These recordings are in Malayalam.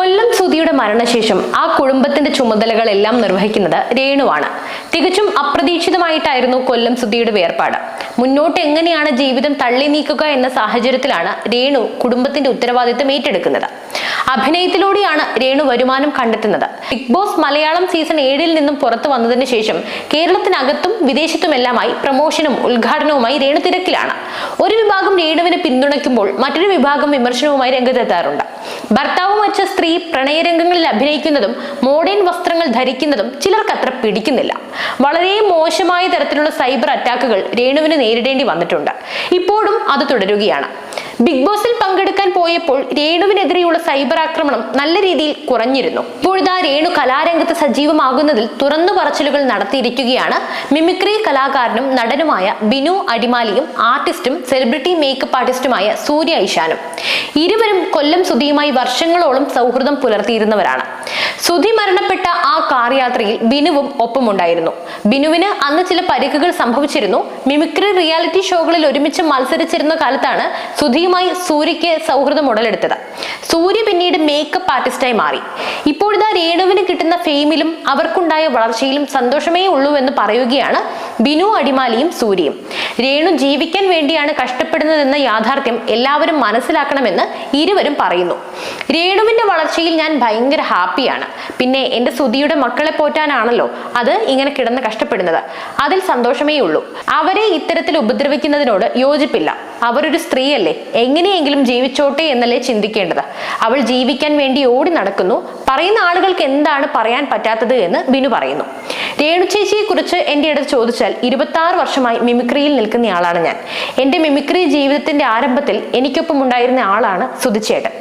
കൊല്ലം സുധിയുടെ മരണശേഷം ആ കുടുംബത്തിന്റെ ചുമതലകളെല്ലാം നിർവഹിക്കുന്നത് രേണുവാണ്. തികച്ചും അപ്രതീക്ഷിതമായിട്ടായിരുന്നു കൊല്ലം സുധിയുടെ വേർപാട്. മുന്നോട്ട് എങ്ങനെയാണ് ജീവിതം തള്ളി നീക്കുക എന്ന സാഹചര്യത്തിലാണ് രേണു കുടുംബത്തിന്റെ ഉത്തരവാദിത്തം ഏറ്റെടുക്കുന്നത്. അഭിനയത്തിലൂടെയാണ് രേണു വരുമാനം കണ്ടെത്തുന്നത്. ബിഗ് ബോസ് മലയാളം സീസൺ 7 നിന്നും പുറത്തു വന്നതിന് ശേഷം കേരളത്തിനകത്തും വിദേശത്തുമെല്ലാമായി പ്രമോഷനും ഉദ്ഘാടനവുമായി രേണു തിരക്കിലാണ്. ഒരു വിഭാഗം രേണുവിനെ പിന്തുണയ്ക്കുമ്പോൾ മറ്റൊരു വിഭാഗം വിമർശനവുമായി രംഗത്തെത്താറുണ്ട്. ഭർത്താവ് മരിച്ച സ്ത്രീ പ്രണയരംഗങ്ങളിൽ അഭിനയിക്കുന്നതും മോഡേൺ വസ്ത്രങ്ങൾ ധരിക്കുന്നതും ചിലർക്ക് അത്ര പിടിക്കുന്നില്ല. വളരെ മോശമായ തരത്തിലുള്ള സൈബർ അറ്റാക്കുകൾ രേണുവിന് നേരിടേണ്ടി വന്നിട്ടുണ്ട്. ഇപ്പോഴും അത് തുടരുകയാണ്. ബിഗ് ബോസിൽ പങ്കെടുക്കാൻ പോയപ്പോൾ രേണുവിനെതിരെയുള്ള സൈബർ ആക്രമണം നല്ല രീതിയിൽ കുറഞ്ഞിരുന്നു. ഇപ്പോഴിതാ രേണു കലാരംഗത്ത് സജീവമാകുന്നതിൽ തുറന്നു പറച്ചിലുകൾ നടത്തിയിരിക്കുകയാണ് മിമിക്രി കലാകാരനും നടനുമായ ബിനു അടിമാലിയും ആർട്ടിസ്റ്റും സെലിബ്രിറ്റി മേക്കപ്പ് ആർട്ടിസ്റ്റുമായ സൂര്യ ഐഷാനും. ഇരുവരും കൊല്ലം സുധിയുമായി വർഷങ്ങളോളം സൗഹൃദം പുലർത്തിയിരുന്നവരാണ്. സുധി മരണപ്പെട്ട ആ കാർ യാത്രയിൽ ബിനുവും ഒപ്പമുണ്ടായിരുന്നു. ബിനുവിന് അന്ന് ചില പരിക്കുകൾ സംഭവിച്ചിരുന്നു. മിമിക്രി റിയാലിറ്റി ഷോകളിൽ ഒരുമിച്ച് മത്സരിച്ചിരുന്ന കാലത്താണ് സുധിയുമായി സൂര്യയ്ക്ക് സൗഹൃദം ഉടലെടുത്തത്. സൂര്യ പിന്നീട് മേക്കപ്പ് ആർട്ടിസ്റ്റായി മാറി. ഇപ്പോഴിതാ രേണുവിന് കിട്ടുന്ന ഫെയിമിലും അവർക്കുണ്ടായ വളർച്ചയിലും സന്തോഷമേ ഉള്ളൂ എന്ന് പറയുകയാണ് ബിനു അടിമാലിയും സൂര്യയും. രേണു ജീവിക്കാൻ വേണ്ടിയാണ് കഷ്ടപ്പെടുന്നതെന്ന യാഥാർത്ഥ്യം എല്ലാവരും മനസ്സിലാക്കണമെന്ന് ഇരുവരും പറയുന്നു. രേണുവിന്റെ വളർച്ചയിൽ ഞാൻ ഭയങ്കര ഹാപ്പിയാണ്. പിന്നെ എന്റെ സുധിയുടെ മക്കളെ പോറ്റാനാണല്ലോ അത് ഇങ്ങനെ കിടന്ന് കഷ്ടപ്പെടുന്നത്. അതിൽ സന്തോഷമേ ഉള്ളൂ. അവരെ ഇത്തരത്തിൽ ഉപദ്രവിക്കുന്നതിനോട് യോജിപ്പില്ല. അവരൊരു സ്ത്രീയല്ലേ, എങ്ങനെയെങ്കിലും ജീവിച്ചോട്ടെ എന്നല്ലേ ചിന്തിക്കേണ്ടത്. അവൾ ജീവിക്കാൻ വേണ്ടി ഓടി നടക്കുന്നു. പറയുന്ന ആളുകൾക്ക് എന്താണ് പറയാൻ പറ്റാത്തത് എന്ന് ബിനു പറയുന്നു. രേണു ചേച്ചിയെ കുറിച്ച് എന്റെ അടുത്ത് ചോദിച്ചാൽ 26 വർഷമായി മിമിക്രിയിൽ നിൽക്കുന്നയാളാണ് ഞാൻ. എന്റെ മിമിക്രി ജീവിതത്തിന്റെ ആരംഭത്തിൽ എനിക്കൊപ്പം ഉണ്ടായിരുന്ന ആളാണ് സുധിച്ചേട്ടൻ.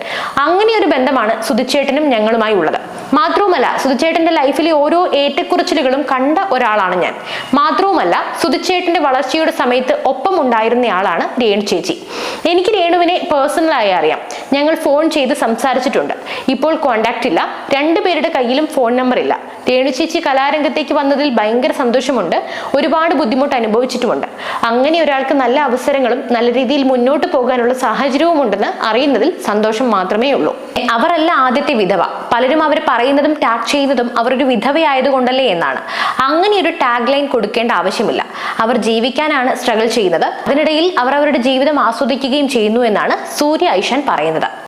അങ്ങനെ ഒരു ബന്ധമാണ് സുധിച്ചേട്ടനും ഞങ്ങളുമായി ഉള്ളത്. മാത്രവുമല്ല സുധിച്ചേട്ടന്റെ ലൈഫിലെ ഓരോ ഏറ്റക്കുറച്ചിലുകളും കണ്ട ഒരാളാണ് ഞാൻ. മാത്രവുമല്ല സുധിച്ചേട്ടന്റെ വളർച്ചയുടെ സമയത്ത് ഒപ്പം ഉണ്ടായിരുന്നയാളാണ് രേണു ചേച്ചി. എനിക്ക് രേണുവിനെ പേഴ്സണലായി അറിയാം. ഞങ്ങൾ ഫോൺ ചെയ്ത് സംസാരിച്ചിട്ടുണ്ട്. ഇപ്പോൾ കോണ്ടാക്ട് ഇല്ല. രണ്ടുപേരുടെ കയ്യിലും ഫോൺ നമ്പർ ഇല്ല. രേണു ചേച്ചി കലാരംഗത്തേക്ക് വന്നതിൽ ഭയങ്കര സന്തോഷമുണ്ട്. ഒരുപാട് ബുദ്ധിമുട്ട് അനുഭവിച്ചിട്ടുമുണ്ട്. അങ്ങനെ ഒരാൾക്ക് നല്ല അവസരങ്ങളും നല്ല രീതിയിൽ മുന്നോട്ട് പോകാനുള്ള സാഹചര്യവും ഉണ്ടെന്ന് അറിയുന്നതിൽ സന്തോഷം മാത്രമേ ഉള്ളൂ. അവരല്ല ആദ്യത്തെ വിധവ. പലരും അവർ പറയുന്നതും ടാഗ് ചെയ്യുന്നതും അവരൊരു വിധവയായതുകൊണ്ടല്ലേ എന്നാണ്. അങ്ങനെ ഒരു ടാഗ് ലൈൻ കൊടുക്കേണ്ട ആവശ്യമില്ല. അവർ ജീവിക്കാനാണ് സ്ട്രഗിൾ ചെയ്യുന്നത്. അതിനിടയിൽ അവർ അവരുടെ ജീവിതം ആസ്വദിക്കുകയും ചെയ്യുന്നു എന്നാണ് സൂര്യ ഐഷാൻ പറയുന്നത്.